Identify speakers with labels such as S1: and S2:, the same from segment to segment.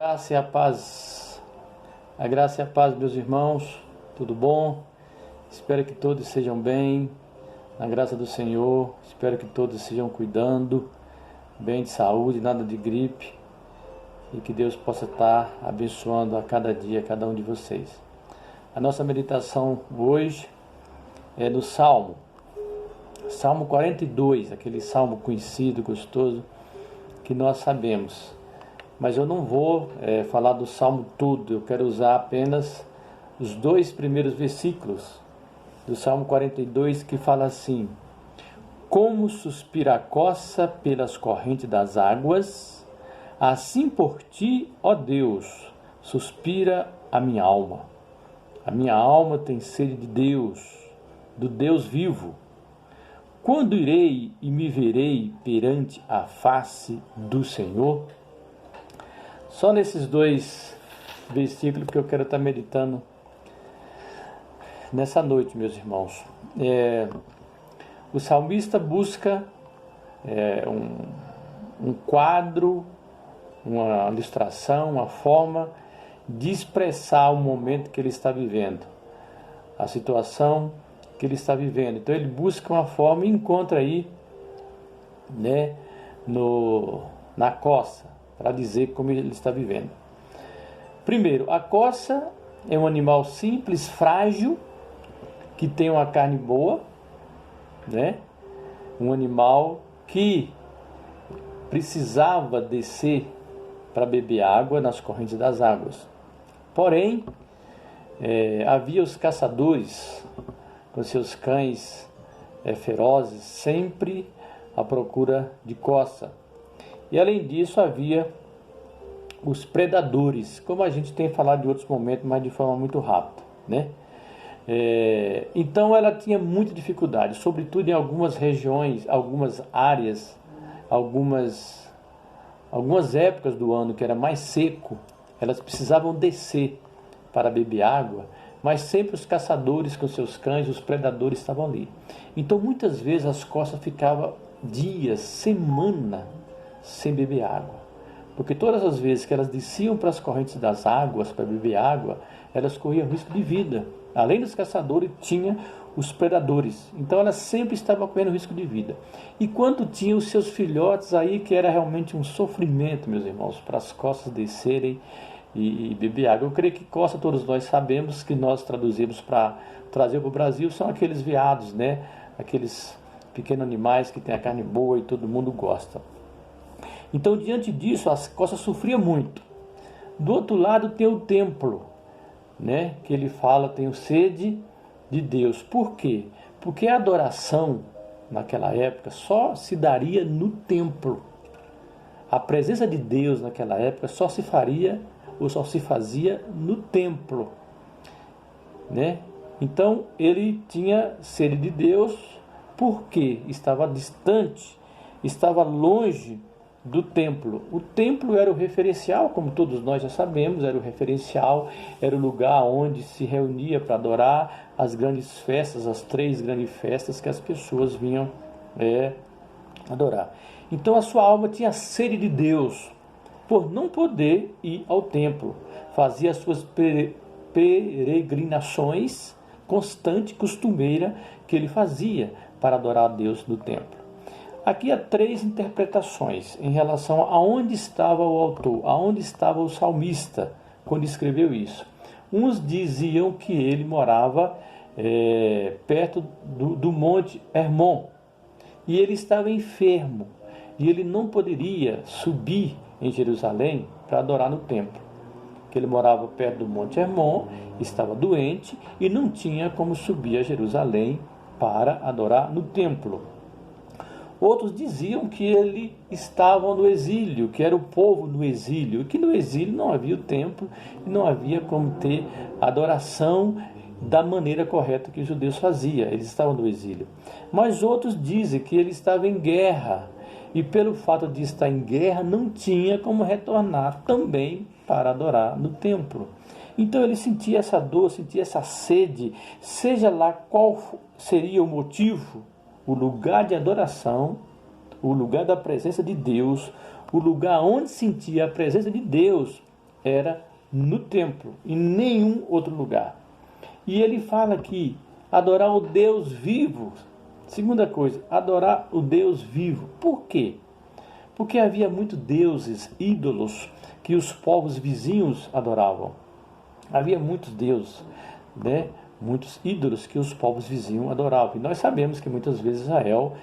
S1: Graça e a paz, a graça e a paz, meus irmãos, tudo bom? Espero que todos sejam bem, na graça do Senhor. Espero que todos estejam cuidando bem de saúde, nada de gripe, e que Deus possa estar abençoando a cada dia, cada um de vocês. A nossa meditação hoje é no Salmo 42, aquele salmo conhecido, gostoso, que nós sabemos. Mas eu não vou falar do salmo todo, eu quero usar apenas os 2 primeiros versículos do Salmo 42, que fala assim: Como suspira a coça pelas correntes das águas, assim por ti, ó Deus, suspira a minha alma. A minha alma tem sede de Deus, do Deus vivo. Quando irei e me verei perante a face do Senhor? Só nesses 2 versículos que eu quero estar meditando nessa noite, meus irmãos. O salmista busca um quadro, uma ilustração, uma forma de expressar o momento que ele está vivendo, a situação que ele está vivendo. Então ele busca uma forma e encontra aí, na coça, para dizer como ele está vivendo. Primeiro, a coça é um animal simples, frágil, que tem uma carne boa, um animal que precisava descer para beber água nas correntes das águas. Porém, havia os caçadores com seus cães ferozes, sempre à procura de coça. E além disso havia os predadores, como a gente tem falado em outros momentos, mas de forma muito rápida, Então ela tinha muita dificuldade, sobretudo em algumas regiões, algumas áreas, algumas épocas do ano que era mais seco, elas precisavam descer para beber água, mas sempre os caçadores com seus cães, os predadores estavam ali. Então muitas vezes as coças ficavam dias, semana sem beber água, porque todas as vezes que elas desciam para as correntes das águas para beber água, elas corriam risco de vida. Além dos caçadores, tinha os predadores, então elas sempre estavam correndo risco de vida. E quando tinha os seus filhotes aí, que era realmente um sofrimento, meus irmãos, para as coças descerem e beber água. Eu creio que coça, todos nós sabemos, que nós traduzimos para trazer para o Brasil, são aqueles veados, aqueles pequenos animais que têm a carne boa e todo mundo gosta. Então, diante disso, as coças sofriam muito. Do outro lado tem o templo, que ele fala, tenho sede de Deus. Por quê? Porque a adoração, naquela época, só se daria no templo. A presença de Deus, naquela época, só se faria ou só se fazia no templo. Então, ele tinha sede de Deus porque estava distante, estava longe do templo. O templo era o referencial, como todos nós já sabemos, era o referencial, era o lugar onde se reunia para adorar as grandes festas, as 3 grandes festas que as pessoas vinham adorar. Então a sua alma tinha sede de Deus, por não poder ir ao templo. Fazia as suas peregrinações constante, costumeira, que ele fazia para adorar a Deus no templo. Aqui há 3 interpretações em relação a onde estava o autor, aonde estava o salmista quando escreveu isso. Uns diziam que ele morava perto do Monte Hermon, e ele estava enfermo, e ele não poderia subir em Jerusalém para adorar no templo, que ele morava perto do Monte Hermon, estava doente e não tinha como subir a Jerusalém para adorar no templo. Outros diziam que ele estava no exílio, que era o povo no exílio, e que no exílio não havia o templo e não havia como ter adoração da maneira correta que os judeus faziam. Eles estavam no exílio. Mas outros dizem que ele estava em guerra, e pelo fato de estar em guerra não tinha como retornar também para adorar no templo. Então ele sentia essa dor, sentia essa sede, seja lá qual seria o motivo, o lugar de adoração, o lugar da presença de Deus, o lugar onde sentia a presença de Deus era no templo, em nenhum outro lugar. E ele fala aqui, adorar o Deus vivo. Segunda coisa, adorar o Deus vivo. Por quê? Porque havia muitos deuses, ídolos, que os povos vizinhos adoravam. Havia muitos deuses, né? Muitos ídolos que os povos vizinhos adoravam. E nós sabemos que muitas vezes Israel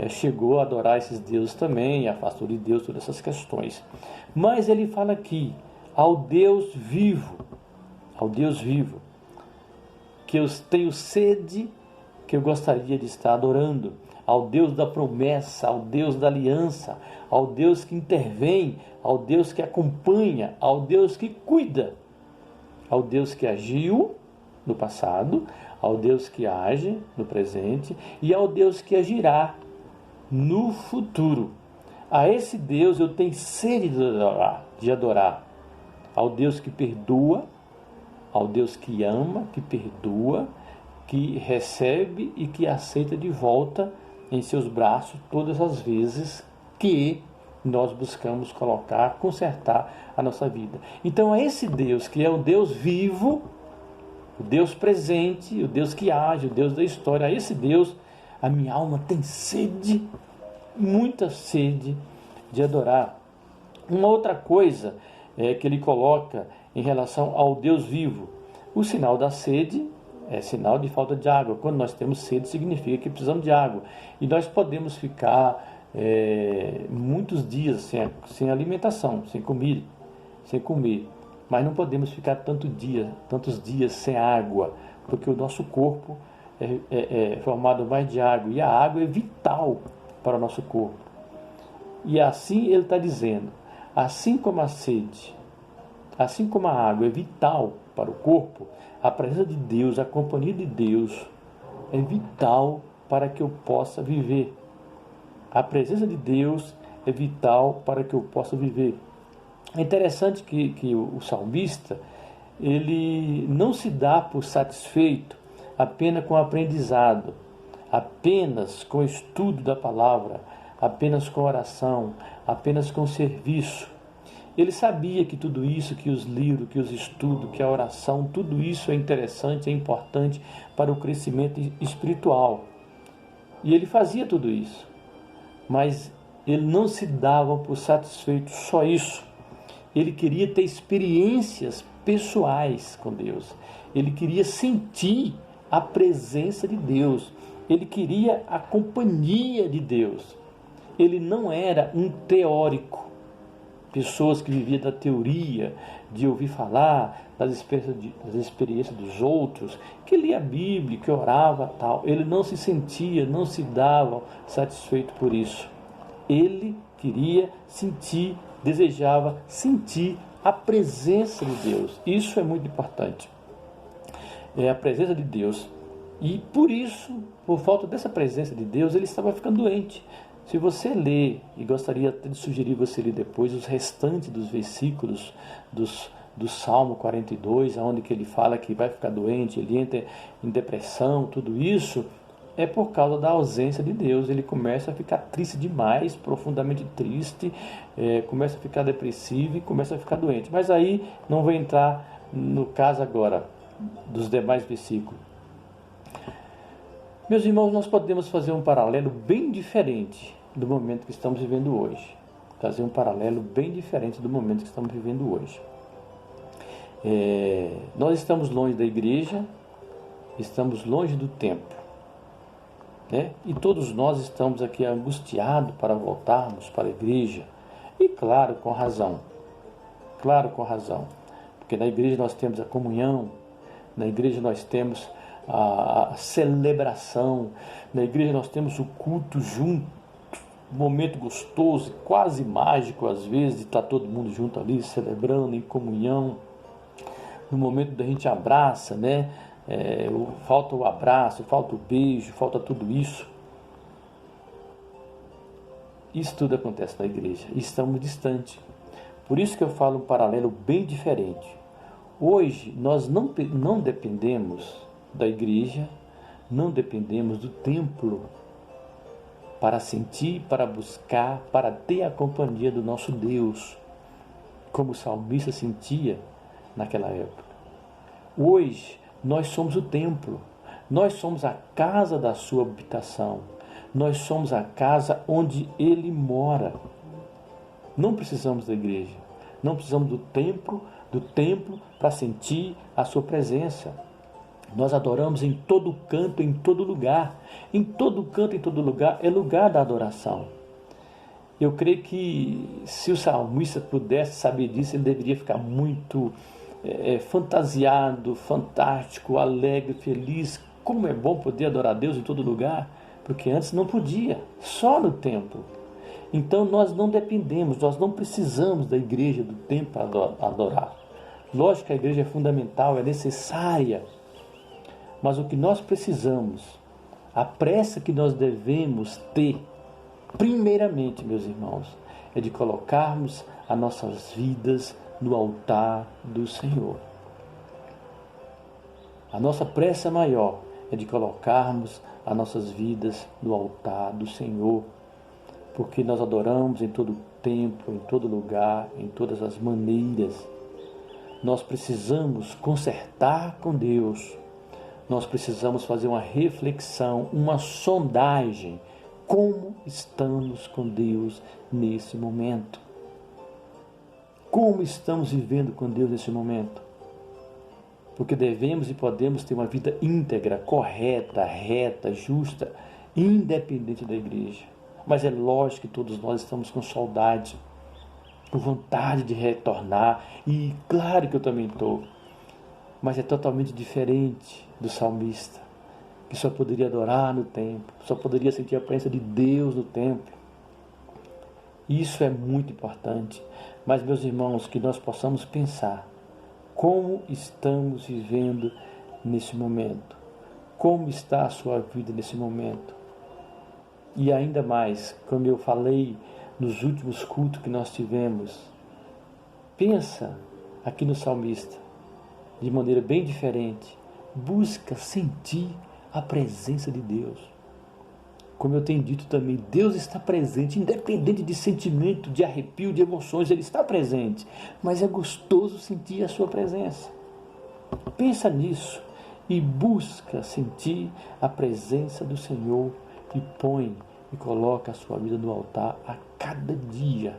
S1: chegou a adorar esses deuses também, afastou de Deus todas essas questões. Mas ele fala aqui, ao Deus vivo, que eu tenho sede, que eu gostaria de estar adorando, ao Deus da promessa, ao Deus da aliança, ao Deus que intervém, ao Deus que acompanha, ao Deus que cuida, ao Deus que agiu no passado, ao Deus que age no presente e ao Deus que agirá no futuro. A esse Deus eu tenho sede de adorar, ao Deus que perdoa, ao Deus que ama, que perdoa, que recebe e que aceita de volta em seus braços todas as vezes que nós buscamos colocar, consertar a nossa vida. Então é esse Deus que é o Deus vivo, o Deus presente, o Deus que age, o Deus da história. A esse Deus a minha alma tem sede, muita sede de adorar. Uma outra coisa que ele coloca em relação ao Deus vivo, o sinal da sede é sinal de falta de água. Quando nós temos sede, significa que precisamos de água. E nós podemos ficar muitos dias sem alimentação, sem comer. Mas não podemos ficar tantos dias sem água, porque o nosso corpo é formado mais de água. E a água é vital para o nosso corpo. E assim ele está dizendo, assim como a sede, assim como a água é vital para o corpo, a presença de Deus, a companhia de Deus é vital para que eu possa viver. A presença de Deus é vital para que eu possa viver. É interessante que o salmista, ele não se dá por satisfeito apenas com o aprendizado, apenas com o estudo da palavra, apenas com a oração, apenas com o serviço. Ele sabia que tudo isso, que os livros, que os estudos, que a oração, tudo isso é interessante, é importante para o crescimento espiritual. E ele fazia tudo isso. Mas ele não se dava por satisfeito só isso. Ele queria ter experiências pessoais com Deus. Ele queria sentir a presença de Deus. Ele queria a companhia de Deus. Ele não era um teórico. Pessoas que viviam da teoria, de ouvir falar, das experiências dos outros, que lia a Bíblia, que orava, tal. Ele não se sentia, não se dava satisfeito por isso. Ele queria sentir, desejava sentir a presença de Deus. Isso é muito importante. É a presença de Deus. E por isso, por falta dessa presença de Deus, ele estava ficando doente. Se você ler, e gostaria até de sugerir você ler depois os restantes dos versículos do Salmo 42, onde que ele fala que vai ficar doente, ele entra em depressão, tudo isso é por causa da ausência de Deus. Ele começa a ficar triste demais, profundamente triste, começa a ficar depressivo e começa a ficar doente. Mas aí não vou entrar no caso agora dos demais versículos. Meus irmãos, nós podemos fazer um paralelo bem diferente do momento que estamos vivendo hoje. Fazer um paralelo bem diferente do momento que estamos vivendo hoje. Nós estamos longe da igreja, estamos longe do templo, né? E todos nós estamos aqui angustiados para voltarmos para a igreja. E claro, com razão. Porque na igreja nós temos a comunhão, na igreja nós temos a celebração, na igreja nós temos o culto junto, um momento gostoso, quase mágico às vezes, de estar todo mundo junto ali, celebrando em comunhão. No momento da gente abraça, né? Falta o abraço, falta o beijo, falta tudo isso. Isso tudo acontece na igreja e estamos distantes. Por isso que eu falo um paralelo bem diferente. Hoje nós não dependemos da igreja, não dependemos do templo para sentir, para buscar, para ter a companhia do nosso Deus. como o salmista sentia naquela época. Hoje, nós somos o templo, nós somos a casa da sua habitação, nós somos a casa onde ele mora. Não precisamos da igreja, não precisamos do templo para sentir a sua presença. Nós adoramos em todo canto, em todo lugar. Em todo canto, em todo lugar, é lugar da adoração. Eu creio que se o salmista pudesse saber disso, ele deveria ficar muito fantasiado, fantástico, alegre, feliz. Como é bom poder adorar a Deus em todo lugar, porque antes não podia, só no templo. Então nós não dependemos, nós não precisamos da igreja, do templo para adorar. Lógico que a igreja é fundamental, é necessária, mas o que nós precisamos, a pressa que nós devemos ter, primeiramente, meus irmãos, é de colocarmos as nossas vidas no altar do Senhor. A nossa pressa maior é de colocarmos as nossas vidas no altar do Senhor, porque nós adoramos em todo tempo, em todo lugar, em todas as maneiras. Nós precisamos consertar com Deus. Nós precisamos fazer uma reflexão, uma sondagem. Como estamos com Deus nesse momento? Como estamos vivendo com Deus nesse momento? Porque devemos e podemos ter uma vida íntegra, correta, reta, justa, independente da igreja. Mas é lógico que todos nós estamos com saudade, com vontade de retornar. E claro que eu também estou. Mas é totalmente diferente do salmista, que só poderia adorar no templo, só poderia sentir a presença de Deus no templo. Isso é muito importante. Mas, meus irmãos, que nós possamos pensar como estamos vivendo nesse momento, como está a sua vida nesse momento. E ainda mais, como eu falei nos últimos cultos que nós tivemos, pensa aqui no salmista, de maneira bem diferente, busca sentir a presença de Deus. Como eu tenho dito também, Deus está presente, independente de sentimento, de arrepio, de emoções, Ele está presente. Mas é gostoso sentir a sua presença. Pensa nisso e busca sentir a presença do Senhor e põe e coloca a sua vida no altar a cada dia,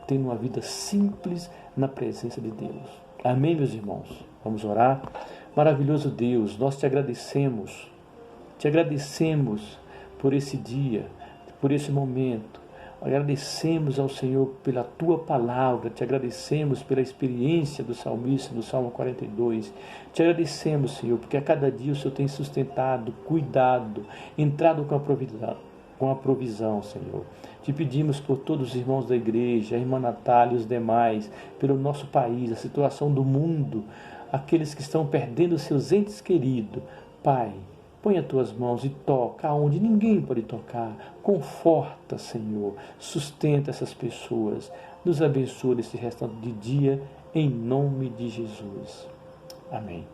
S1: tendo uma vida simples na presença de Deus. Amém, meus irmãos? Vamos orar? Maravilhoso Deus, nós te agradecemos por esse dia, por esse momento. Agradecemos ao Senhor pela tua palavra, te agradecemos pela experiência do salmista no Salmo 42. Te agradecemos, Senhor, porque a cada dia o Senhor tem sustentado, cuidado, entrado com a provisão, Senhor. Te pedimos por todos os irmãos da igreja, a irmã Natália e os demais, pelo nosso país, a situação do mundo, aqueles que estão perdendo seus entes queridos. Pai, põe as tuas mãos e toca aonde ninguém pode tocar. Conforta, Senhor. Sustenta essas pessoas. Nos abençoa nesse restante de dia, em nome de Jesus. Amém.